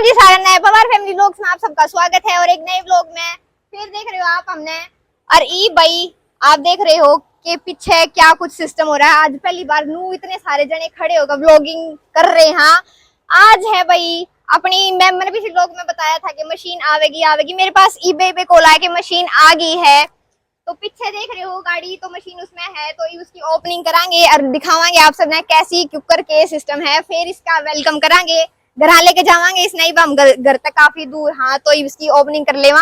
जी सारे नए Pawar family vlogs में आप सबका स्वागत है और एक नए व्लॉग में फिर देख रहे हो आप हमने। और ई भाई आप देख रहे हो कि पीछे क्या कुछ सिस्टम हो रहा है। आज पहली बार नू इतने सारे जने खड़े होकर व्लॉगिंग कर रहे हैं। आज है भाई अपनी मैंने पिछले व्लॉग में बताया था कि मशीन आवेगी। मेरे पास ईबे कॉल आया कि मशीन आ गई है। तो पीछे देख रहे हो गाड़ी, तो मशीन उसमें है, तो उसकी ओपनिंग करांगे और दिखावांगे आप सबने कैसी कुकर के सिस्टम है। फिर इसका वेलकम करांगे, घर लेके जावांगे इस नई हम घर तक काफी दूर। हाँ, तो इसकी ओपनिंग कर लेवा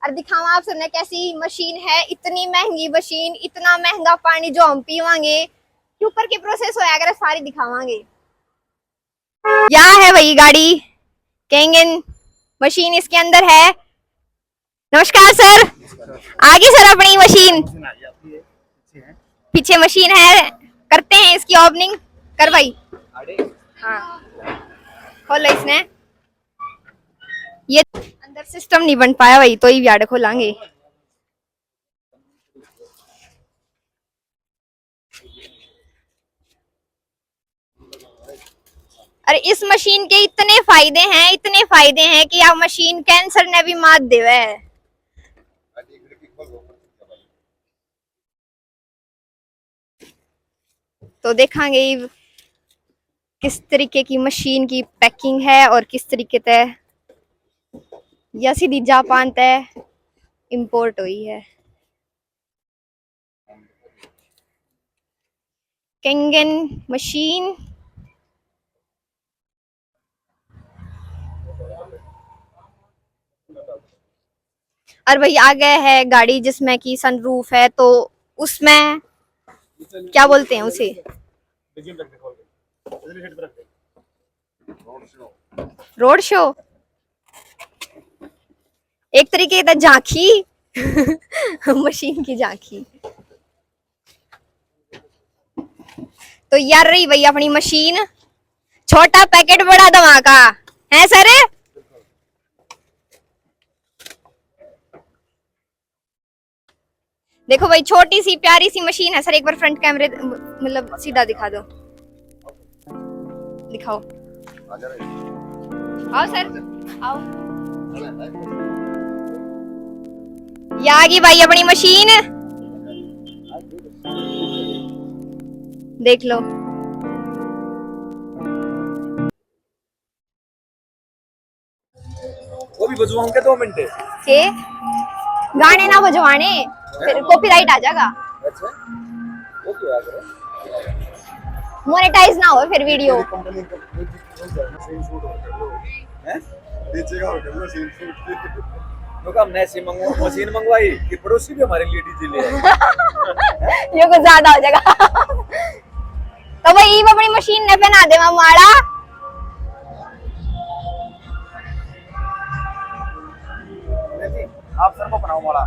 और दिखावा आप सबने कैसी मशीन है। इतनी महंगी मशीन, इतना महंगा पानी जो हम पीवांगे, कुकर के प्रोसेस होया अगर सारी दिखावांगे। क्या है वही गाड़ी केंगन मशीन इसके अंदर है। नमस्कार सर। आगे सर अपनी मशीन पीछे मशीन है, करते हैं इसकी ओपनिंग। कर भाई। हाँ खोलो इसने। ये अंदर सिस्टम नहीं बन पाया भाई, तो ही यार्ड खोलेंगे। और इस मशीन के इतने फायदे हैं कि यह मशीन कैंसर ने भी मात देवे है। तो देखेंगे किस तरीके की मशीन की पैकिंग है और किस तरीके से या सीधी जापान से इंपोर्ट हुई है। केंगन मशीन और भाई आगे है गाड़ी जिसमें की सनरूफ है, तो उसमें क्या बोलते हैं उसे, रोड शो, एक तरीके का झांकी मशीन की झांकी। तो यार रही भाई अपनी मशीन, छोटा पैकेट बड़ा धमाका है सर। देखो भाई छोटी सी प्यारी सी मशीन है सर। एक बार फ्रंट कैमरे मतलब सीधा दिखा दो, दिखाओ। आओ सर आओ। ये आ गई भाई अपनी मशीन, देख लो। वो भी बजवाऊंगा 2 मिनट के गाने ना बजवाने, फिर कॉपीराइट आ जाएगा। अच्छा वो क्यों आ गया? मोनेटाइज ना हो फिर वीडियो। हैं नीचे का होटल में सीन शूट तो का मशीन मंगवाई कि पड़ोसी भी हमारे लिए डीजे ले आए। ये कुछ ज्यादा हो जाएगा। तो भाई अपनी मशीन ने पहना दे माड़ा। आप सर को बनाओ माड़ा।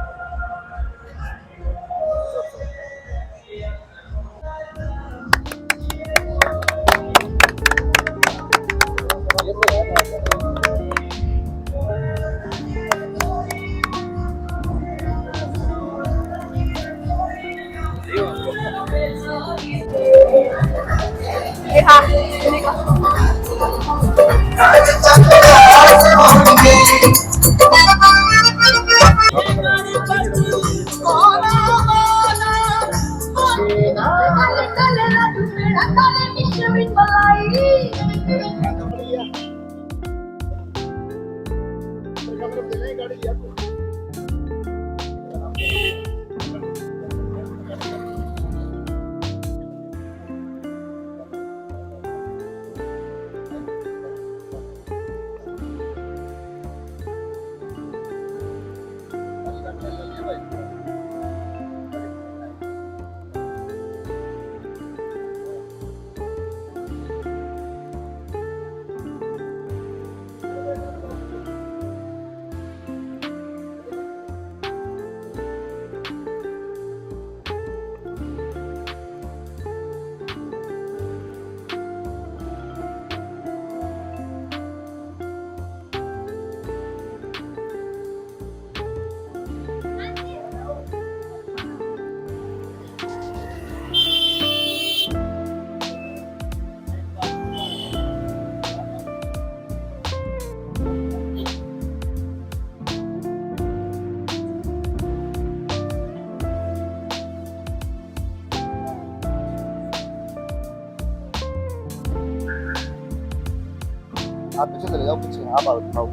आप पीछे चले जाओ, पीछे आप आओ।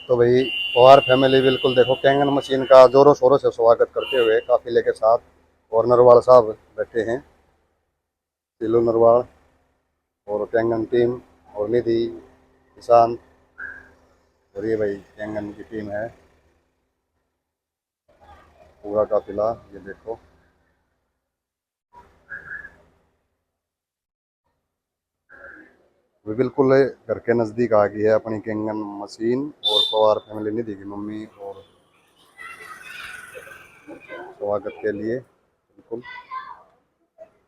तो भाई पवार फैमिली बिल्कुल देखो कैंगन मशीन का जोरों शोरों से स्वागत करते हुए काफिले के साथ, और नरवाल साहब बैठे हैं, तिलू नरवाल और कैंगन टीम और निधि किसान, और ये भाई कैंगन की टीम है पूरा काफिला, ये देखो। वो बिल्कुल घर के नज़दीक आ गई है अपनी कैंगन मशीन, और पवार फैमिली निधि की मम्मी और स्वागत के लिए बिल्कुल।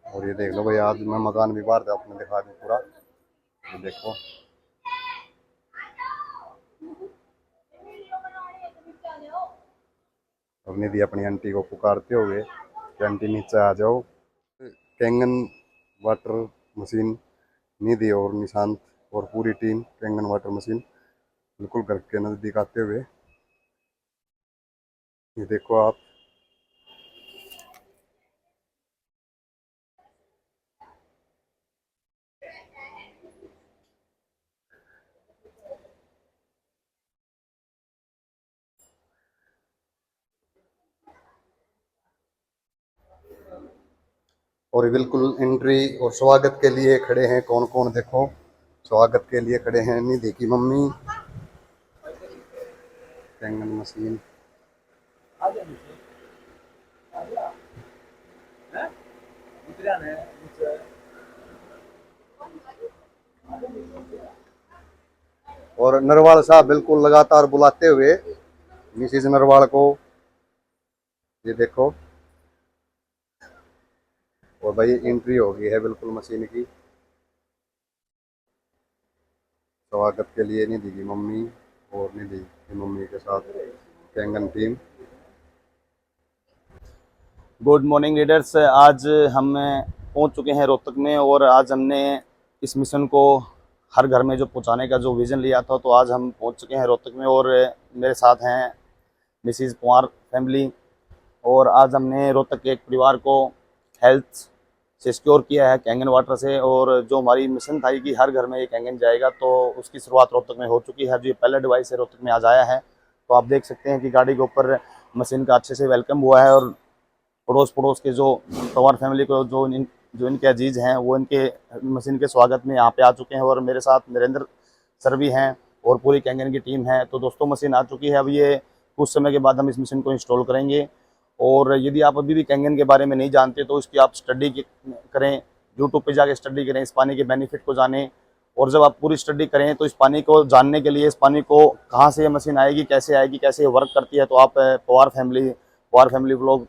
और ये देख लो भाई, आज मैं मकान भी बाहर था, आपने दिखा दी पूरा, ये देखो। और निधि अपनी आंटी को पुकारते हुए कि आंटी नीचे आ जाओ। कैंगन वाटर मशीन निधि और निशांत और पूरी टीम कैंगन वाटर मशीन बिल्कुल घर के नज़दीक आते हुए, ये देखो आप। और बिल्कुल एंट्री और स्वागत के लिए खड़े हैं कौन कौन, देखो स्वागत के लिए खड़े हैं निधि की मम्मी, कैंगन मशीन। और नरवाल साहब बिल्कुल लगातार बुलाते हुए मिसिज नरवाल को, ये देखो। और भाई एंट्री हो गई है बिल्कुल मशीन की, स्वागत के लिए निधि की मम्मी और निधि की मम्मी के साथ Kangen team. Good morning leaders, आज हम पहुंच चुके हैं रोहतक में, और आज हमने इस मिशन को हर घर में जो पहुंचाने का जो विज़न लिया था, तो आज हम पहुंच चुके हैं रोहतक में। और मेरे साथ हैं मिसिज़ पवार फैमिली, और आज हमने रोहतक के एक परिवार को हेल्थ से सिक्योर किया है कैंगन वाटर से। और जो हमारी मिशन था कि हर घर में ये कैंगन जाएगा, तो उसकी शुरुआत रोहतक में हो चुकी है। जो ये पहला डिवाइस है रोहतक में आज आया है, तो आप देख सकते हैं कि गाड़ी के ऊपर मशीन का अच्छे से वेलकम हुआ है। और पड़ोस के जो पवार फैमिली को जो इनके अजीज हैं, वो इनके मशीन के स्वागत में यहाँ पे आ चुके हैं। और मेरे साथ नरेंद्र सर भी हैं और पूरी कैंगन की टीम है। तो दोस्तों मशीन आ चुकी है, अब ये कुछ समय के बाद हम इस मशीन को इंस्टॉल करेंगे। और यदि आप अभी भी कैंगन के बारे में नहीं जानते, तो इसकी आप स्टडी करें, यूट्यूब पे जाके स्टडी करें, इस पानी के बेनिफिट को जानें। और जब आप पूरी स्टडी करें, तो इस पानी को जानने के लिए, इस पानी को कहाँ से ये मशीन आएगी, कैसे वर्क करती है, तो आप पवार फैमिली व्लॉग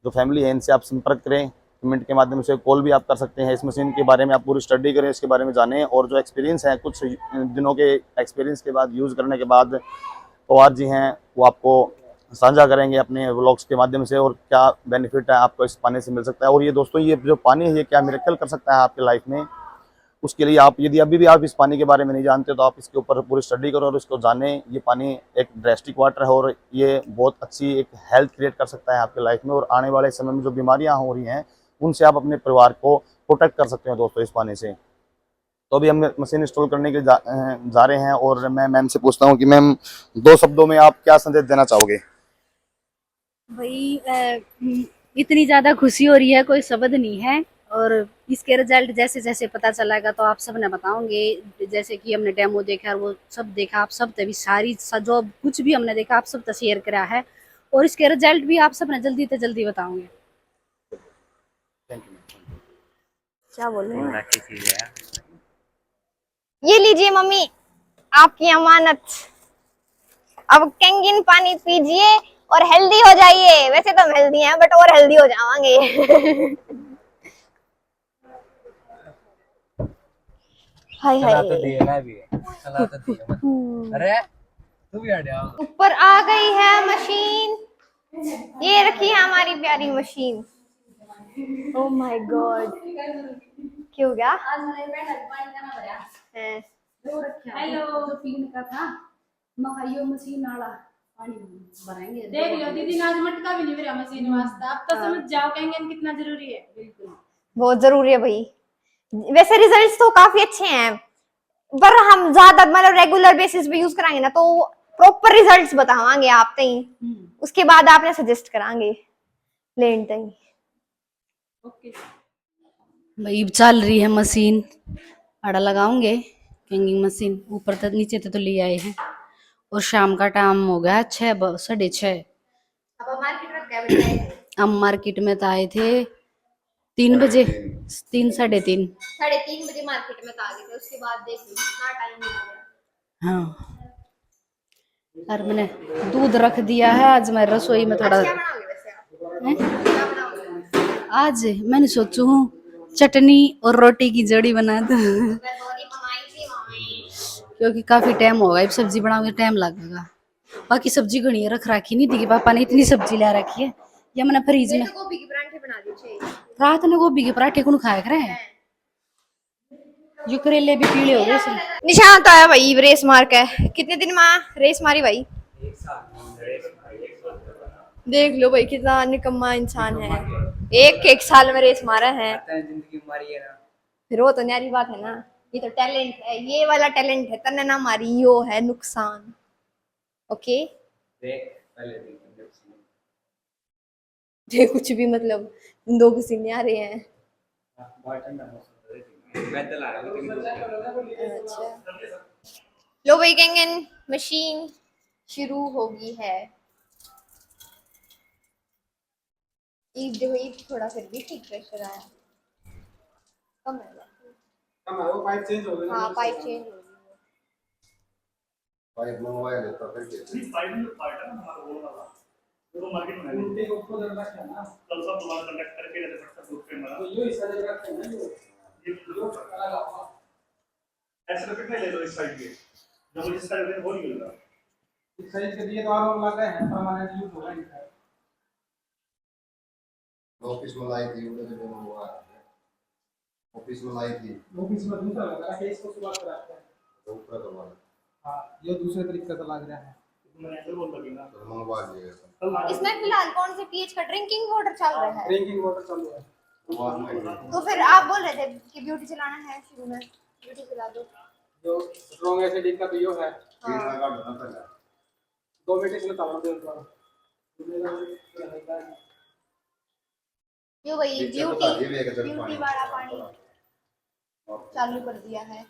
जो फैमिली है, इनसे आप संपर्क करें। कमेंट के माध्यम से कॉल भी आप कर सकते हैं। इस मशीन के बारे में आप पूरी स्टडी करें, इसके बारे में जानें। और जो एक्सपीरियंस है, कुछ दिनों के एक्सपीरियंस के बाद, यूज़ करने के बाद, पवार जी हैं वो आपको साझा करेंगे अपने व्लॉग्स के माध्यम से, और क्या बेनिफिट है आपको इस पानी से मिल सकता है। और ये दोस्तों, ये जो पानी है, ये क्या मिरेकल कर सकता है आपकी लाइफ में, उसके लिए आप यदि अभी भी आप इस पानी के बारे में नहीं जानते, तो आप इसके ऊपर पूरी स्टडी करो और इसको जानें। ये पानी एक ड्रेस्टिक वाटर है, और ये बहुत अच्छी एक हेल्थ क्रिएट कर सकता है आपकी लाइफ में। और आने वाले समय में जो बीमारियां हो रही हैं, उनसे आप अपने परिवार को प्रोटेक्ट कर सकते हो दोस्तों इस पानी से। तो अभी हम मशीन इंस्टॉल करने के जा रहे हैं, और मैं मैम से पूछता हूँ कि मैम, 2 शब्दों में आप क्या संदेश देना चाहोगे? भाई इतनी ज्यादा खुशी हो रही है, कोई शब्द नहीं है। और इसके रिजल्ट जैसे जैसे पता चलेगा तो आप सब ने बताओगे। जैसे कि हमने डेमो देखा है, वो सब देखा, आप सब तभी सारी जो कुछ भी हमने देखा आप सब तो शेयर करा है, और इसके रिजल्ट भी आप सब ने जल्दी से जल्दी बताओगे। क्या बोल रहे हैं? ये लीजिए मम्मी, आपकी अमानत। अब कैंगन पानी पीजिए और हेल्दी हो जाइए। वैसे तो हम हेल्दी हैं, बट और हेल्दी हो जावांगे। हाय हाय, तो दिए ना भी चला तो दिए अरे तू भी हट जा। ऊपर आ गई है मशीन। ये रखी है हमारी प्यारी मशीन। ओह माय गॉड, क्यों गया? आज मेरे पे पानी करना पड़ा है। हेलो, जो पीने का था, मकाइयो मशीन वाला पानी भरेंगे। देख लो दीदी ने आज मटका भी नहीं मेरा मशीन वास्ता। अब तो समझ जाओ कैंगन कितना जरूरी है। बिल्कुल बहुत जरूरी है भाई। वैसे रिजल्ट्स तो काफी अच्छे हैं, पर हम ज्यादा मतलब रेगुलर बेसिस पे यूज कराएंगे ना तो प्रॉपर रिजल्ट्स बतावांगे आप तई, उसके बाद आपने सजेस्ट करांगे लेन तई। ओके भाई चल रही है मशीन, आड़ा लगाऊंगे हैंगिंग मशीन। ऊपर तक नीचे तक तो ले आए हैं और शाम का टाइम हो गया 6:30। अब मार्केट में क्या बजे आए? हम मार्केट में तो आए थे 3 बजे, 3 साढ़े 3। 3:30 बजे मार्केट में तो आ गए थे, उसके बाद देख लो कितना टाइम हो गया। हाँ और मैंने दूध रख दिया है। आज मैं रसोई में थोड़ा आज क्या बनाओगे वैसे आप? क्या बनाओगे? आज मैंने सोचू हूँ चटनी और रोटी की जोड़ी बना दूं मैं बड़ी कमाई थी मम्मी। क्योंकि काफी टाइम होगा, अब सब्जी बनाओगे टाइम लगेगा। बाकी सब्जी घनी रख रखी नहीं थी, पापा ने इतनी सब्जी ला रखी है या मैंने फ्रीज में। तो गोभी के परांठे बना दीजिए। रात ने गोभी के पराठे कौन खाया करे हैं, जो करेले भी पीले हो गए इसलिए। निशान तो आया भाई, रेस मार के कितने दिन में रेस मारी भाई? देख लो भाई कितना निकम्मा इंसान है, एक साल में रेस मारा है। जिंदगी मारी है ना। फिर वो तो न्यारी बात है ना, ये तो टैलेंट है, ये वाला टैलेंट है, तन्ने ना मारी यो है नुकसान। ओके देख पहले ये कुछ भी मतलब दो पसीने आ रहे हैं। मैं तो ला रहा हूं। अच्छा लो भाई कैंगन मशीन शुरू होगी है। ईद जो हुई थोड़ा फिर भी ठीक प्रेशर आया, कम है वो पाइप चेंज हो गई। हाँ पाइप चेंज हो गई। पाइप मंगवाया लेता फिर कैसे? पाइप पार्ट है ना हमारा वो वाला, वो मार्केट में उल्टे को ऊपर रखना है ना, कल सब तुम्हारा कंडक्ट करके रहते फटफट दूध पे मारा। तो ये इस साइड रखते हैं ना, ये ऐसे तो कितने ले लो इस साइड के, जो जिस साइड में वो नहीं मिल रहा। इस साइड के दिए तो और लगा है परमानेंट यूज हो रहा है। ऑफिस में लाई थी उधर जो मंगवाया, ऑफिस में लाई थी, ऑफिस में दूसरा लगा है, इसको शुरुआत कराते हैं। ऊपर करवा हां ये दूसरे तरीके से लग रहा है, मैंने ऐसे बोल लगी ना, तो मंगवा दिएगा। इसमें फिलहाल कौन से पीएच का ड्रिंकिंग वाटर चल रहा है? ड्रिंकिंग वाटर चालू है। तो फिर आप बोल रहे थे कि ब्यूटी चलाना है, शुरू में ब्यूटी चला दो। जो स्ट्रांग एसिडिक का तो यो है, तीन लगा दो ना पहले, 2 मिनट इसमें चला दो एक बार। यो भाई पीछे बता दिए भी एक जग ब्यूटी पानी वाला पानी चालू कर दिया है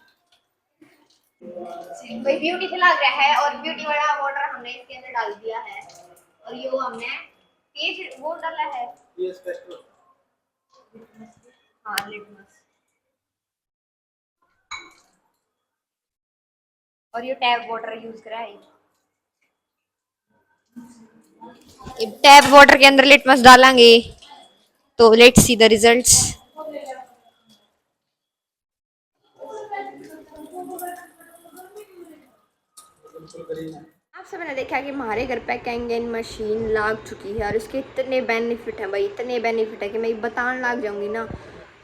भाई। ब्यूटी से लग रहा है और ब्यूटी वाला वाटर हमने इसके अंदर डाल दिया है और ये हमने पेज वो डाला है, ये स्पेशल हाँ लिटमस, और ये टैप वाटर यूज करा है। ये टैप वाटर के अंदर लिटमस डालेंगे तो लेट्स सी द रिजल्ट्स। आप सबने देखा कि हमारे घर पे कैंगन मशीन लग चुकी है और इसके इतने बेनिफिट हैं भाई, इतने बेनिफिट है कि मैं बताने लग जाऊंगी ना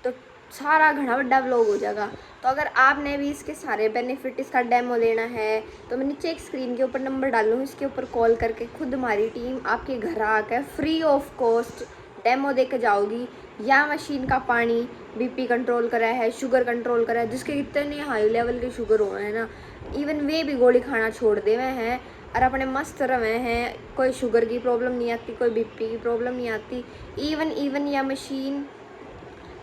तो सारा घना बड़ा व्लॉग हो जाएगा। तो अगर आपने भी इसके सारे बेनिफिट, इसका डेमो लेना है तो मैं नीचे एक स्क्रीन के ऊपर नंबर डालूँ, इसके ऊपर कॉल करके खुद हमारी टीम आपके घर आकर फ्री ऑफ कॉस्ट डेमो दे के जाओगी। या मशीन का पानी बीपी कंट्रोल करा है, शुगर कंट्रोल करा है, जिसके इतने हाई लेवल के शुगर हुए हैं ना, इवन वे भी गोली खाना छोड़ दे हुए हैं और अपने मस्त रहे हैं, कोई शुगर की प्रॉब्लम नहीं आती, कोई बीपी की प्रॉब्लम नहीं आती। इवन यह मशीन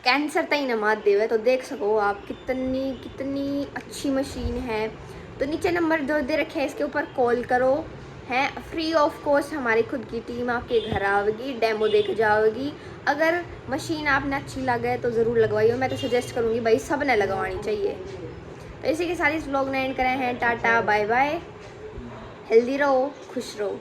कैंसर तक न मात देवे, तो देख सको आप कितनी अच्छी मशीन है। तो नीचे नंबर जो दे रखे हैं इसके ऊपर कॉल करो, हैं फ्री ऑफ कॉस्ट हमारी खुद की टीम आपके घर आवेगी, डेमो देके जाओगी। अगर मशीन आपने अच्छी लगे तो ज़रूर लगवाइए, मैं तो सजेस्ट करूँगी भाई सब ने लगवानी चाहिए। तो इसी के साथ इस व्लॉग ने एंड करे हैं, टाटा बाय बाय, हेल्दी रहो खुश रहो।